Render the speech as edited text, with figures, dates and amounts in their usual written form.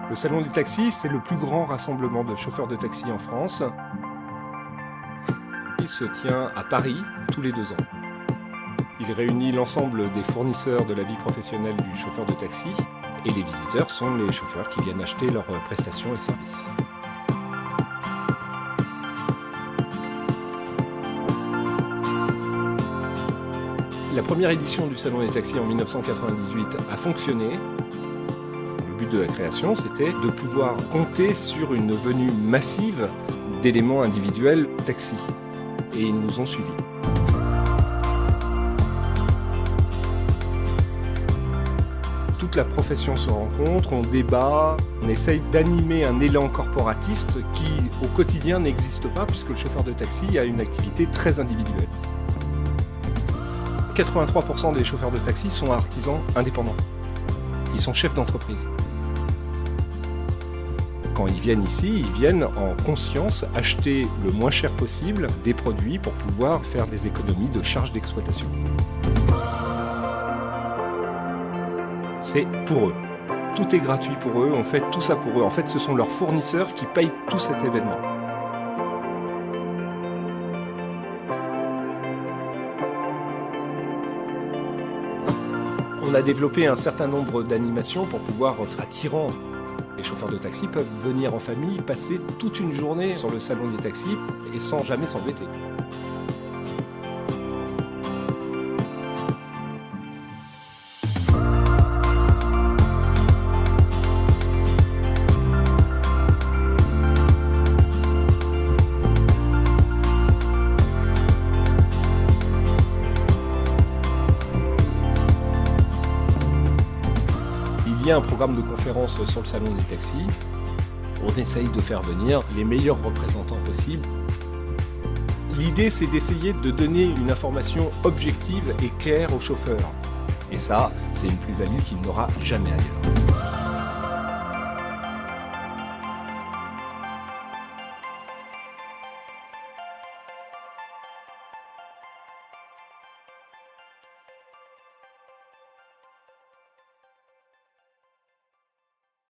Le Salon des taxis, c'est le plus grand rassemblement de chauffeurs de taxi en France. Il se tient à Paris tous les 2 ans. Il réunit l'ensemble des fournisseurs de la vie professionnelle du chauffeur de taxi et les visiteurs sont les chauffeurs qui viennent acheter leurs prestations et services. La première édition du Salon des taxis en 1998 a fonctionné. Le but de la création, c'était de pouvoir compter sur une venue massive d'éléments individuels taxi. Et ils nous ont suivis. Toute la profession se rencontre, on débat, on essaye d'animer un élan corporatiste qui, au quotidien, n'existe pas puisque le chauffeur de taxi a une activité très individuelle. 83% des chauffeurs de taxi sont artisans indépendants. Ils sont chefs d'entreprise. Quand ils viennent ici, ils viennent en conscience acheter le moins cher possible des produits pour pouvoir faire des économies de charges d'exploitation. C'est pour eux. Tout est gratuit pour eux, on fait tout ça pour eux. En fait, ce sont leurs fournisseurs qui payent tout cet événement. On a développé un certain nombre d'animations pour pouvoir être attirants. Les chauffeurs de taxi peuvent venir en famille, passer toute une journée sur le salon des taxis et sans jamais s'embêter. Il y a un programme de conférences sur le salon des taxis. On essaye de faire venir les meilleurs représentants possibles. L'idée, c'est d'essayer de donner une information objective et claire aux chauffeurs. Et ça, c'est une plus-value qu'il n'aura jamais ailleurs.